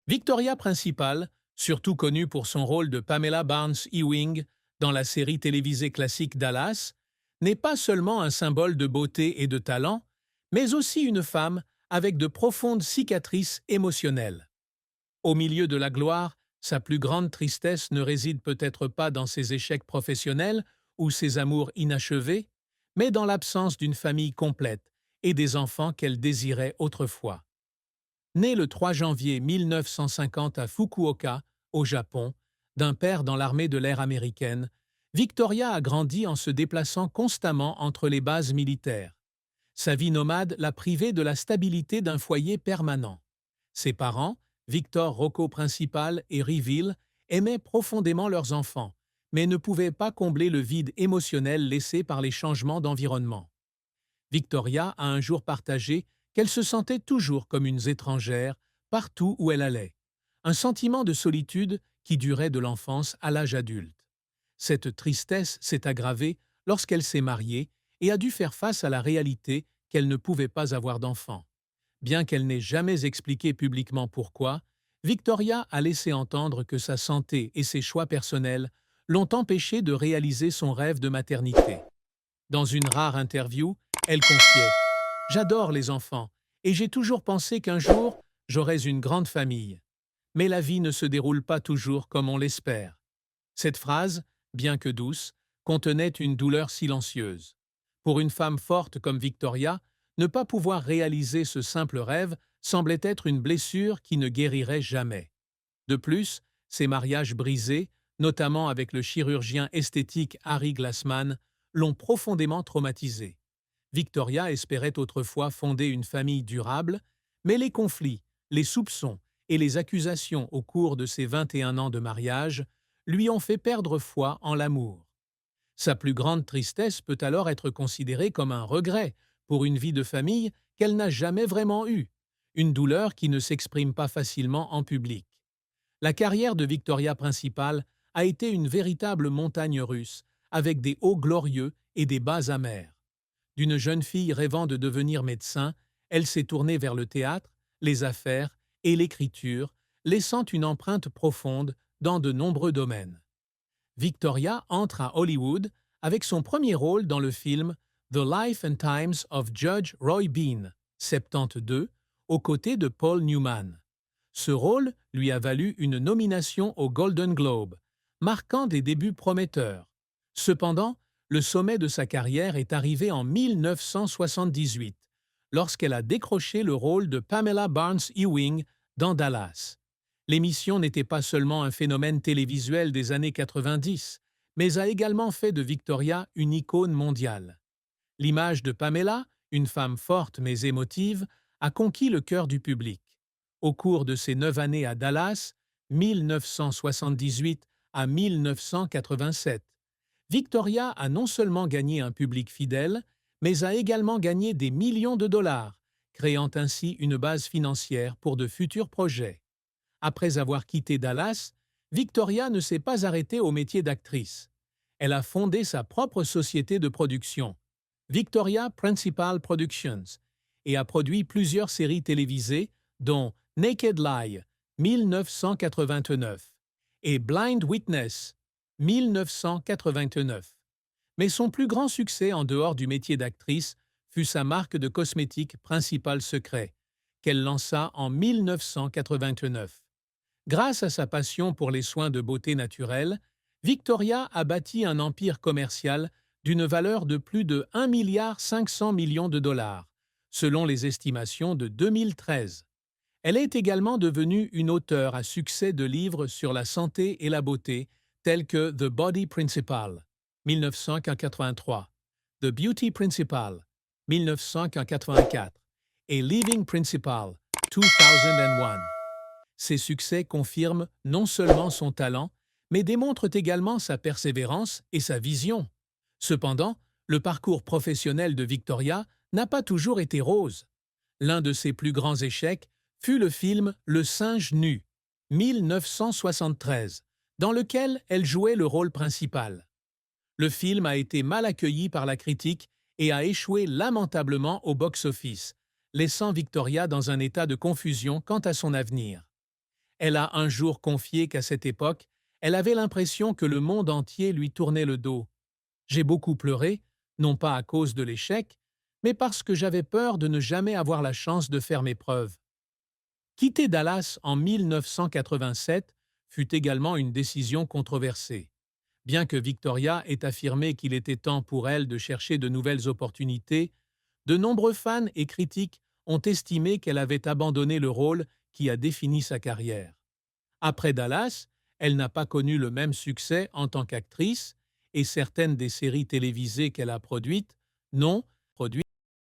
Victoria Principal, surtout connue pour son rôle de Pamela Barnes Ewing dans la série télévisée classique Dallas, n'est pas seulement un symbole de beauté et de talent, mais aussi une femme avec de profondes cicatrices émotionnelles. Au milieu de la gloire, sa plus grande tristesse ne réside peut-être pas dans ses échecs professionnels ou ses amours inachevés, mais dans l'absence d'une famille complète et des enfants qu'elle désirait autrefois. Née le 3 janvier 1950 à Fukuoka, au Japon, d'un père dans l'armée de l'air américaine, Victoria a grandi en se déplaçant constamment entre les bases militaires. Sa vie nomade l'a privée de la stabilité d'un foyer permanent. Ses parents, Victor Rocco Principal et Riville, aimaient profondément leurs enfants, mais ne pouvaient pas combler le vide émotionnel laissé par les changements d'environnement. Victoria a un jour partagé qu'elle se sentait toujours comme une étrangère partout où elle allait, un sentiment de solitude qui durait de l'enfance à l'âge adulte. Cette tristesse s'est aggravée lorsqu'elle s'est mariée et a dû faire face à la réalité qu'elle ne pouvait pas avoir d'enfant. Bien qu'elle n'ait jamais expliqué publiquement pourquoi, Victoria a laissé entendre que sa santé et ses choix personnels l'ont empêchée de réaliser son rêve de maternité. Dans une rare interview, elle confiait: J'adore les enfants et j'ai toujours pensé qu'un jour, j'aurais une grande famille. Mais la vie ne se déroule pas toujours comme on l'espère. Cette phrase, bien que douce, contenait une douleur silencieuse. Pour une femme forte comme Victoria, ne pas pouvoir réaliser ce simple rêve semblait être une blessure qui ne guérirait jamais. De plus, ses mariages brisés, notamment avec le chirurgien esthétique Harry Glassman, l'ont profondément traumatisée. Victoria espérait autrefois fonder une famille durable, mais les conflits, les soupçons et les accusations au cours de ses 21 ans de mariage lui ont fait perdre foi en l'amour. Sa plus grande tristesse peut alors être considérée comme un regret pour une vie de famille qu'elle n'a jamais vraiment eue, une douleur qui ne s'exprime pas facilement en public. La carrière de Victoria Principal a été une véritable montagne russe, avec des hauts glorieux et des bas amers. D'une jeune fille rêvant de devenir médecin, elle s'est tournée vers le théâtre, les affaires et l'écriture, laissant une empreinte profonde dans de nombreux domaines. Victoria entre à Hollywood avec son premier rôle dans le film The Life and Times of Judge Roy Bean, 72, aux côtés de Paul Newman. Ce rôle lui a valu une nomination au Golden Globe, marquant des débuts prometteurs. Cependant, le sommet de sa carrière est arrivé en 1978, lorsqu'elle a décroché le rôle de Pamela Barnes Ewing dans Dallas. L'émission n'était pas seulement un phénomène télévisuel des années 90, mais a également fait de Victoria une icône mondiale. L'image de Pamela, une femme forte mais émotive, a conquis le cœur du public. Au cours de ses 9 années à Dallas, 1978 à 1987, Victoria a non seulement gagné un public fidèle, mais a également gagné des millions de dollars, créant ainsi une base financière pour de futurs projets. Après avoir quitté Dallas, Victoria ne s'est pas arrêtée au métier d'actrice. Elle a fondé sa propre société de production, Victoria Principal Productions, et a produit plusieurs séries télévisées, dont Naked Lie, 1989, et Blind Witness, 1989. Mais son plus grand succès en dehors du métier d'actrice fut sa marque de cosmétiques Principal Secret, qu'elle lança en 1989. Grâce à sa passion pour les soins de beauté naturelle, Victoria a bâti un empire commercial d'une valeur de plus de 1,5 milliard de dollars, selon les estimations de 2013. Elle est également devenue une auteure à succès de livres sur la santé et la beauté, tels que The Body Principle, 1983, The Beauty Principle, 1984, et Living Principle, 2001. Ces succès confirment non seulement son talent, mais démontrent également sa persévérance et sa vision. Cependant, le parcours professionnel de Victoria n'a pas toujours été rose. L'un de ses plus grands échecs fut le film Le singe nu, 1973, dans lequel elle jouait le rôle principal. Le film a été mal accueilli par la critique et a échoué lamentablement au box-office, laissant Victoria dans un état de confusion quant à son avenir. Elle a un jour confié qu'à cette époque, elle avait l'impression que le monde entier lui tournait le dos. J'ai beaucoup pleuré, non pas à cause de l'échec, mais parce que j'avais peur de ne jamais avoir la chance de faire mes preuves. Quitter Dallas en 1987 fut également une décision controversée. Bien que Victoria ait affirmé qu'il était temps pour elle de chercher de nouvelles opportunités, de nombreux fans et critiques ont estimé qu'elle avait abandonné le rôle qui a défini sa carrière. Après Dallas, elle n'a pas connu le même succès en tant qu'actrice et certaines des séries télévisées qu'elle a produites n'ont produit